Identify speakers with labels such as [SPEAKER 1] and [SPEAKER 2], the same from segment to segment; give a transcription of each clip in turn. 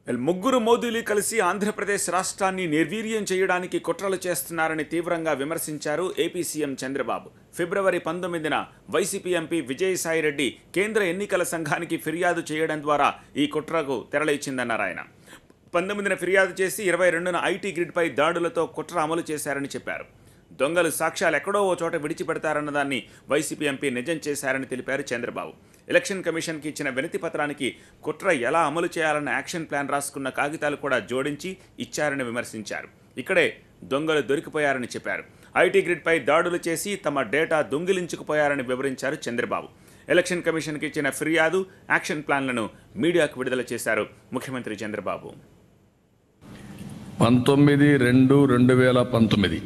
[SPEAKER 1] ముగ్గురు మోదీలు కలిసి ఆంధ్రప్రదేశ్ రాష్ట్రాన్ని నిర్వీర్యం చేయడానికి కుట్రలు చేస్తున్నారని తీవ్రంగా విమర్శించారు ఏపీ సీఎం చంద్రబాబు. ఫిబ్రవరి 19న వైసీపీ ఎంపీ విజయసాయిరెడ్డి కేంద్ర ఎన్నికల సంఘానికి ఫిర్యాదు చేయడం ద్వారా ఈ కుట్రకు తెరలేచిందన్నారు ఆయన. 19న ఫిర్యాదు చేసి 22న ఐటీ గ్రిడ్పై దాడులతో కుట్ర అమలు చేశారని చెప్పారు. దొంగలు సాక్ష్యాలు ఎక్కడో ఓ చోట విడిచిపెడతారన్న దాన్ని వైసీపీ ఎంపీ నిజం చేశారని తెలిపారు చంద్రబాబు. ఎలక్షన్ కమిషన్కి ఇచ్చిన వినతి పత్రానికి కుట్ర ఎలా అమలు చేయాలన్న యాక్షన్ ప్లాన్ రాసుకున్న కాగితాలు కూడా జోడించి ఇచ్చారని విమర్శించారు. ఇక్కడే దొంగలు దొరికిపోయారని చెప్పారు. ఐటీ గ్రిడ్పై దాడులు చేసి తమ డేటా దొంగిలించుకుపోయారని వివరించారు చంద్రబాబు. ఎలక్షన్ కమిషన్కి ఇచ్చిన ఫిర్యాదు, యాక్షన్ ప్లాన్లను మీడియాకు విడుదల చేశారు ముఖ్యమంత్రి చంద్రబాబు.
[SPEAKER 2] 19/2/2019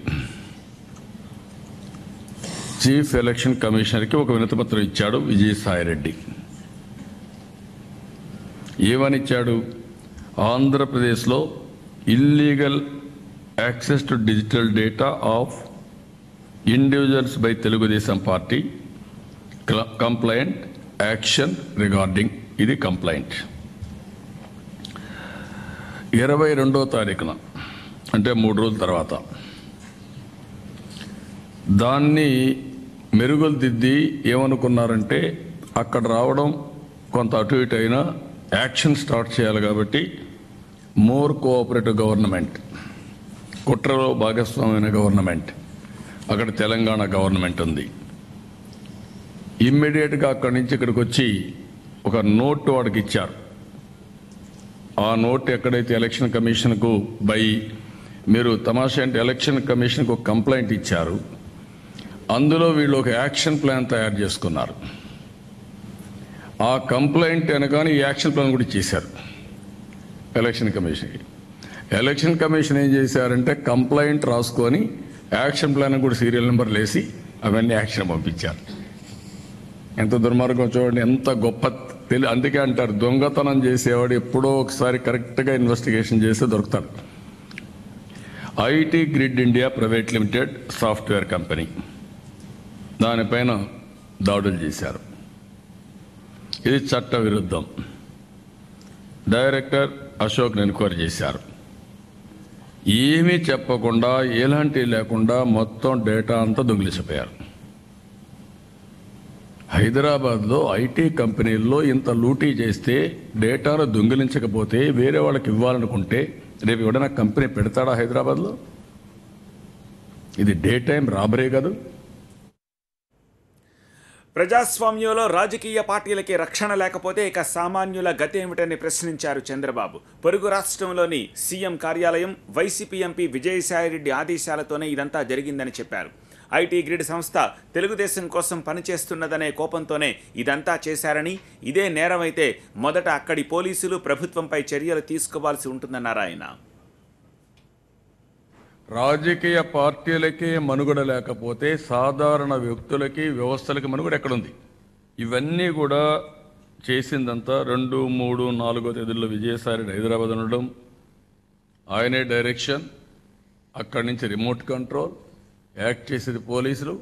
[SPEAKER 2] చీఫ్ ఎలక్షన్ కమిషనర్కి ఒక వినతిపత్రం ఇచ్చాడు విజయసాయిరెడ్డి. ఏమని ఇచ్చాడు? ఆంధ్రప్రదేశ్లో illegal access to digital data of individuals by Telugu Desam party complaint action regarding. ఇది కంప్లైంట్. 22వ తారీఖున అంటే 3 రోజుల తర్వాత దాన్ని మెరుగులు దిద్ది ఏమనుకున్నారంటే అక్కడ రావడం కొంత అటు ఇటు అయినా యాక్షన్ స్టార్ట్ చేయాలి కాబట్టి మోర్ కోఆపరేటివ్ గవర్నమెంట్, కుట్రలో భాగస్వామ్యమైన గవర్నమెంట్, అక్కడ తెలంగాణ గవర్నమెంట్ ఉంది. ఇమ్మీడియట్గా అక్కడి నుంచి ఇక్కడికి వచ్చి ఒక నోట్ వాడికి ఇచ్చారు. ఆ నోట్ ఎక్కడైతే ఎలక్షన్ కమిషన్కు మీరు తమాషా అంటే ఎలక్షన్ కమిషన్కు ఒక కంప్లైంట్ ఇచ్చారు. అందులో వీళ్ళు ఒక యాక్షన్ ప్లాన్ తయారు చేసుకున్నారు. ఆ కంప్లైంట్ అనగానే ఈ యాక్షన్ ప్లాన్ కూడా చేశారు ఎలక్షన్ కమిషన్కి. ఎలక్షన్ కమిషన్ ఏం చేశారంటే కంప్లైంట్ రాసుకొని యాక్షన్ ప్లాన్ కూడా సీరియల్ నెంబర్లు వేసి అవన్నీ యాక్షన్ పంపించారు. ఎంత దుర్మార్గం చూడండి, ఎంత గొప్ప అందుకే అంటారు దొంగతనం చేసేవాడు ఎప్పుడో ఒకసారి కరెక్ట్గా ఇన్వెస్టిగేషన్ చేస్తే దొరుకుతాడు. IT grid India private limited software company దానిపైన దాడులు చేశారు. ఇది చట్ట విరుద్ధం. డైరెక్టర్ అశోక్ని ఎన్క్వైరీ చేశారు. ఏమీ చెప్పకుండా ఎలాంటివి లేకుండా మొత్తం డేటా అంతా దొంగిలిసిపోయారు. హైదరాబాద్లో ఐటీ కంపెనీల్లో ఇంత లూటీ చేస్తే డేటాను దొంగిలించకపోతే వేరే వాళ్ళకి ఇవ్వాలనుకుంటే రేపు ఎవడైనా కంపెనీ పెడతాడా హైదరాబాద్లో? ఇది డే టైం రాబరీ కాదు.
[SPEAKER 1] ప్రజాస్వామ్యంలో రాజకీయ పార్టీలకి రక్షణ లేకపోతే ఇక సామాన్యుల గతి ఏమిటని ప్రశ్నించారు చంద్రబాబు. పొరుగు రాష్ట్రంలోని సీఎం కార్యాలయం వైసీపీ ఎంపీ విజయసాయిరెడ్డి ఆదేశాలతోనే ఇదంతా జరిగిందని చెప్పారు. ఐటీ గ్రిడ్ సంస్థ తెలుగుదేశం కోసం పనిచేస్తున్నదనే కోపంతోనే ఇదంతా చేశారని, ఇదే నేరమైతే మొదట అక్కడి పోలీసులు ప్రభుత్వంపై చర్యలు తీసుకోవాల్సి ఉంటుందన్నారు ఆయన.
[SPEAKER 2] రాజకీయ పార్టీలకే మనుగడ లేకపోతే సాధారణ వ్యక్తులకి వ్యవస్థలకి మనుగడ ఎక్కడుంది? ఇవన్నీ కూడా చేసిందంతా 2, 3, 4 తేదీల్లో విజయసాయిరెడ్డి హైదరాబాద్ ఉండడం, ఆయనే డైరెక్షన్, అక్కడి నుంచి రిమోట్ కంట్రోల్, యాక్ట్ చేసేది పోలీసులు,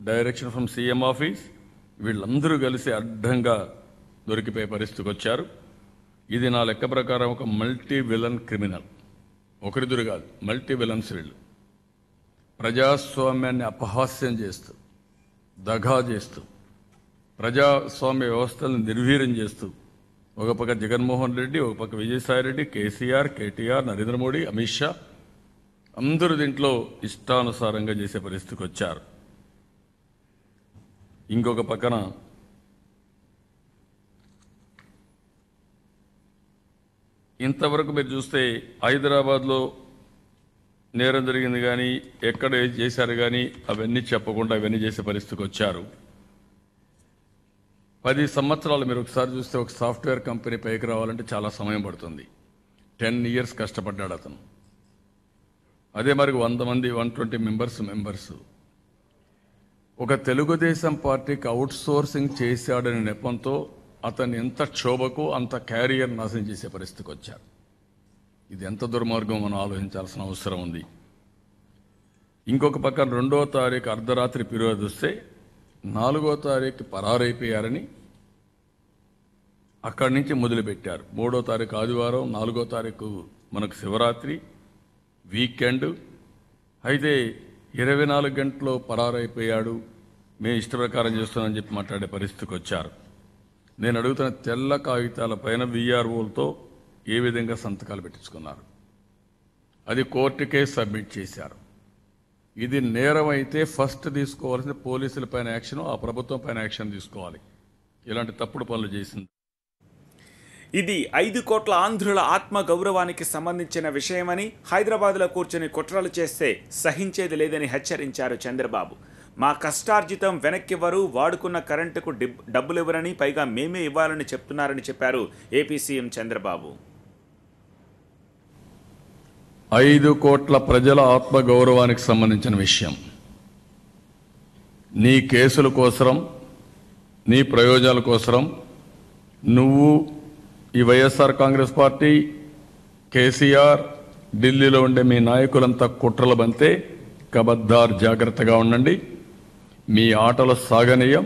[SPEAKER 2] డైరెక్షన్ ఫ్రమ్ సీఎం ఆఫీస్, వీళ్ళందరూ కలిసి అడ్డంగా దొరికిపోయే పరిస్థితికి వచ్చారు. ఇది నా లెక్క ప్రకారం ఒక మల్టీ విలన్ క్రిమినల్. ఒకరిద్దరు కాదు, మల్టీ విలన్స్ వీళ్ళు. ప్రజాస్వామ్యాన్ని అపహాస్యం చేస్తూ, దగా చేస్తూ, ప్రజాస్వామ్య వ్యవస్థలను నిర్వీర్యం చేస్తూ ఒక పక్క జగన్మోహన్ రెడ్డి, ఒక పక్క విజయసాయిరెడ్డి, కేసీఆర్, కేటీఆర్, నరేంద్ర మోడీ, అమిత్ షా అందరూ దీంట్లో ఇష్టానుసారంగా చేసే పరిస్థితికి వచ్చారు. ఇంకొక పక్కన ఇంతవరకు మీరు చూస్తే హైదరాబాద్లో నేరం జరిగింది కానీ ఎక్కడ చేశారు కానీ అవన్నీ చెప్పకుండా ఇవన్నీ చేసే పరిస్థితికి వచ్చారు. 10 సంవత్సరాలు మీరు ఒకసారి చూస్తే ఒక సాఫ్ట్వేర్ కంపెనీ పైకి రావాలంటే చాలా సమయం పడుతుంది. 10 years కష్టపడ్డాడు అతను. అదే మరి 100 మంది 120 మెంబర్స్ ఒక తెలుగుదేశం పార్టీకి అవుట్ సోర్సింగ్ చేశాడనే నెపంతో అతను ఎంత క్షోభకు అంత క్యారియర్ నాశనం చేసే పరిస్థితికి వచ్చారు. ఇది ఎంత దుర్మార్గం మనం ఆలోచించాల్సిన అవసరం ఉంది. ఇంకొక పక్కన 2వ తారీఖు అర్ధరాత్రి ఫిర్యాదు వస్తే 4వ తారీఖు పరారైపోయారని అక్కడి నుంచి మొదలుపెట్టారు. 3వ తారీఖు ఆదివారం, 4వ తారీఖు మనకు శివరాత్రి వీకెండ్. అయితే 24 గంటల్లో పరారైపోయాడు, మేము ఇష్ట ప్రకారం చేస్తున్నామని చెప్పి మాట్లాడే పరిస్థితికి వచ్చారు. నేను అడుగుతున్న తెల్ల కాగితాల పైన VROలతో ఏ విధంగా సంతకాలు పెట్టించుకున్నారు? అది కోర్టుకే సబ్మిట్ చేశారు. ఇది నేరం అయితే ఫస్ట్ తీసుకోవాల్సిన పోలీసుల పైన యాక్షన్, ఆ ప్రభుత్వం పైన యాక్షన్ తీసుకోవాలి ఇలాంటి తప్పుడు పనులు చేసింది.
[SPEAKER 1] ఇది 5 కోట్ల ఆంధ్రుల ఆత్మ గౌరవానికి సంబంధించిన విషయమని, హైదరాబాద్లో కూర్చొని కుట్రలు చేస్తే సహించేది లేదని హెచ్చరించారు చంద్రబాబు. మా కష్టార్జితం వెనక్కివ్వరు, వాడుకున్న కరెంటుకు డబ్బులివ్వరని, పైగా మేమే ఇవ్వాలని చెప్తున్నారని చెప్పారు ఏపీ సీఎం చంద్రబాబు.
[SPEAKER 2] 5 కోట్ల ప్రజల ఆత్మ గౌరవానికి సంబంధించిన విషయం. నీ కేసుల కోసం, నీ ప్రయోజనాల కోసం నువ్వు ఈ వైఎస్ఆర్ కాంగ్రెస్ పార్టీ, కేసీఆర్, ఢిల్లీలో ఉండే మీ నాయకులంతా కుట్రలు బంతే కబద్దార్, జాగ్రత్తగా ఉండండి. మీ ఆటలు సాగనీయం.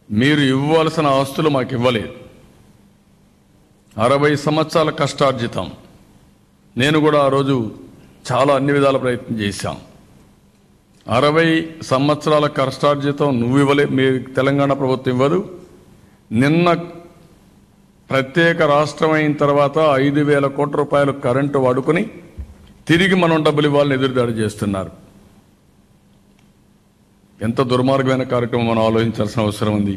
[SPEAKER 2] మీరు ఇవ్వాల్సిన ఆస్తులు మాకు ఇవ్వలేదు. 60 సంవత్సరాల కష్టార్జితం. నేను కూడా ఆ రోజు చాలా అన్ని విధాల ప్రయత్నం చేశాం. 60 సంవత్సరాల కష్టార్జితం నువ్వు ఇవ్వలేదు, మీ తెలంగాణ ప్రభుత్వం ఇవ్వదు. నిన్న ప్రత్యేక రాష్ట్రం అయిన తర్వాత 5,000 కోట్ల రూపాయలు కరెంటు వాడుకొని తిరిగి మనం డబ్బులు ఇవ్వాలని ఎదురుదాడి చేస్తున్నారు. ఎంత దుర్మార్గమైన కార్యక్రమం మనం ఆలోచించాల్సిన అవసరం ఉంది.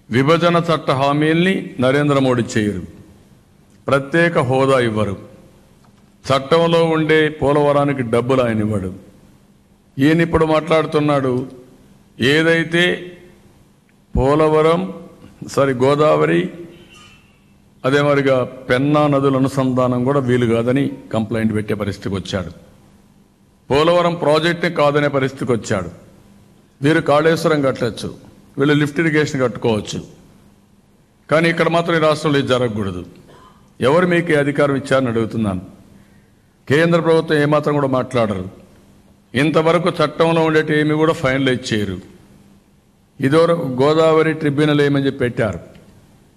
[SPEAKER 2] విభజన చట్ట హామీల్ని నరేంద్ర మోడీ చేయరు, ప్రత్యేక హోదా ఇవ్వరు, చట్టంలో ఉండే పోలవరానికి డబ్బులు ఆయన ఇవ్వడు. ఈయన ఇప్పుడు మాట్లాడుతున్నాడు, ఏదైతే పోలవరం గోదావరి అదే మరిగా పెన్నా నదుల అనుసంధానం కూడా వీలు కాదని కంప్లైంట్ పెట్టే పరిస్థితికి వచ్చాడు. పోలవరం ప్రాజెక్ట్ని కాదనే పరిస్థితికి వచ్చాడు. వీరు కాళేశ్వరం కట్టచ్చు, వీళ్ళు లిఫ్ట్ ఇరిగేషన్ కట్టుకోవచ్చు, కానీ ఇక్కడ మాత్రం ఈ రాష్ట్రంలో ఇది జరగకూడదు. ఎవరు మీకు ఈ అధికారం ఇచ్చారని అడుగుతున్నాను. కేంద్ర ప్రభుత్వం ఏమాత్రం కూడా మాట్లాడరు. ఇంతవరకు చట్టంలో ఉండేటి ఏమి కూడా ఫైనలైజ్ చేయరు. ఇదివరకు గోదావరి ట్రిబ్యునల్ ఏమని చెప్పి పెట్టారు,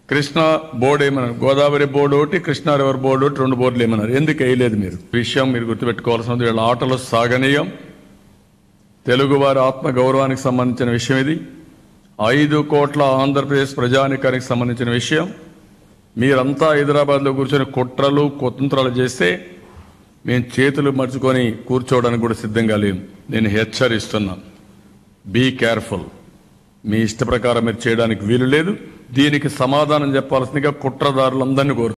[SPEAKER 2] కృష్ణా బోర్డు ఏమన్నారు, గోదావరి బోర్డు ఒకటి, కృష్ణా రివర్ బోర్డు ఒకటి, 2 బోర్డులు ఏమన్నారు. ఎందుకు వేయలేదు మీరు? విషయం మీరు గుర్తుపెట్టుకోవాల్సింది. వీళ్ళ ఆటలు సాగనీయం. తెలుగువారి ఆత్మ గౌరవానికి సంబంధించిన విషయం ఇది. 5 కోట్ల ఆంధ్రప్రదేశ్ ప్రజానికానికి సంబంధించిన విషయం. మీరంతా హైదరాబాద్లో కూర్చొని కుట్రలు కుతంత్రాలు చేస్తే మేము చేతులు మర్చుకొని కూర్చోవడానికి కూడా సిద్ధంగా లేము. నేను హెచ్చరిస్తున్నా, బీ కేర్ఫుల్. మీ ఇష్ట ప్రకారం మీరు చేయడానికి వీలు లేదు. దీనికి సమాధానం చెప్పాల్సిందిగా కుట్రదారులందరినీ కోరుతున్నాను.